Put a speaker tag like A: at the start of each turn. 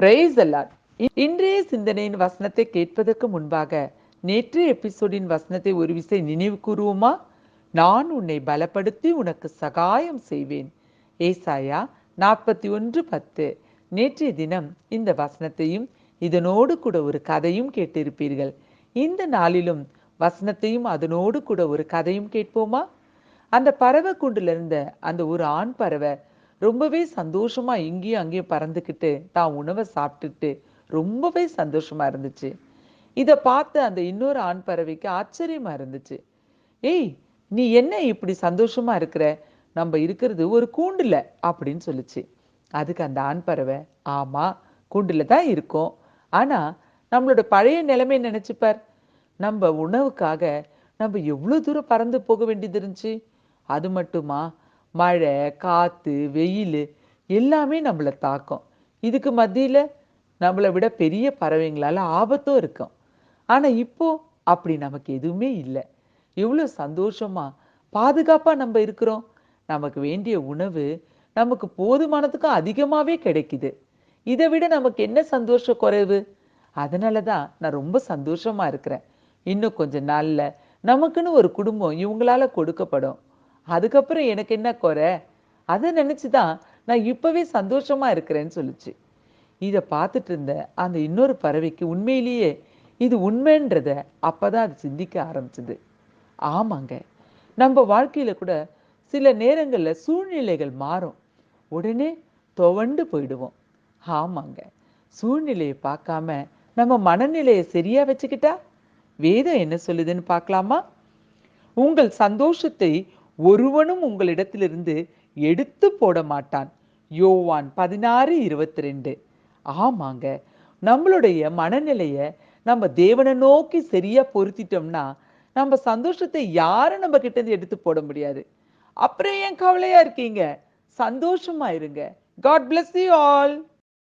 A: Price allot. இன்றைய சிந்தனையின் வசனத்தை கேட்பதற்கு முன்பாக நேற்றைய எபிசோடின் வசனத்தை ஒரு விசை நினைவு கூறுவோமா? நான் உன்னை பலப்படுத்தி உனக்கு சகாயம் செய்வேன். ஏசாயா 41:10. நேற்றைய தினம் இந்த வசனத்தையும் இதனோடு கூட ஒரு கதையும் கேட்டிருப்பீர்கள். இந்த நாளிலும் வசனத்தையும் அதனோடு கூட ஒரு கதையும் கேட்போமா? அந்த பறவை கூண்டுல இருந்த அந்த ஒரு ஆண் பறவை ரொம்பவே சந்தோஷமா இங்கேயும் அங்கேயும் பறந்துக்கிட்டு தான் உணவை சாப்பிட்டுட்டு ரொம்பவே சந்தோஷமா இருந்துச்சு. இதை பார்த்து அந்த இன்னொரு ஆண் பறவைக்கு ஆச்சரியமா இருந்துச்சு. ஏய், நீ என்ன இப்படி சந்தோஷமா இருக்கிற? நம்ம இருக்கிறது ஒரு கூண்டுல அப்படின்னு சொல்லுச்சு. அதுக்கு அந்த ஆண் பறவை, ஆமா, கூண்டுல தான் இருக்கோம். ஆனா நம்மளோட பழைய நிலைமை நினைச்சுப்பார். நம்ம உணவுக்காக நம்ம எவ்வளவு தூரம் பறந்து போக வேண்டியது இருந்துச்சு. அது மட்டுமா, மழை, காத்து, வெயில் எல்லாமே நம்மளை தாக்கும். இதுக்கு மத்தியில நம்மளை விட பெரிய பறவைங்களால ஆபத்தும் இருக்கும். ஆனா இப்போ அப்படி நமக்கு எதுவுமே இல்லை. எவ்வளவு சந்தோஷமா பாதுகாப்பா நம்ம இருக்கிறோம். நமக்கு வேண்டிய உணவு நமக்கு போதுமானதுக்கும் அதிகமாவே கிடைக்குது. இதை விட நமக்கு என்ன சந்தோஷம் குறைவு? அதனாலதான் நான் ரொம்ப சந்தோஷமா இருக்கிறேன். இன்னும் கொஞ்ச நாள்ல நமக்குன்னு ஒரு குடும்பம் இவங்களால கொடுக்கப்படும். அதுக்கப்புறம் எனக்கு என்ன குறை? அதை நினைச்சுதான் நான் இப்பவே சந்தோஷமா இருக்கிறேன்னு சொல்லுச்சு. இதை பார்த்துட்டு இருந்த அந்த இன்னொரு பறவைக்கு உண்மையிலேயே இது உண்மைன்றத அப்பதான் அது சிந்திக்க ஆரம்பிச்சது. ஆமாங்க, நம்ம வாழ்க்கையில கூட சில நேரங்கள்ல சூழ்நிலைகள் மாறும். உடனே துவண்டு போயிடுவோம். ஆமாங்க, சூழ்நிலையை பார்க்காம நம்ம மனநிலையை சரியா வச்சுக்கிட்டா வேதம் என்ன சொல்லுதுன்னு பார்க்கலாமா? உங்கள் சந்தோஷத்தை ஒருவனும் உங்களிடத்திலிருந்து எடுத்து போட மாட்டான். யோவான் 16:22. ஆமாங்க, நம்மளுடைய மனநிலைய நம்ம தேவனை நோக்கி சரியா பொருத்திட்டோம்னா நம்ம சந்தோஷத்தை யாரும் நம்ம கிட்ட இருந்து எடுத்து போட முடியாது. அப்புறம் ஏன் கவலையா இருக்கீங்க? சந்தோஷமா இருங்க. God bless you all.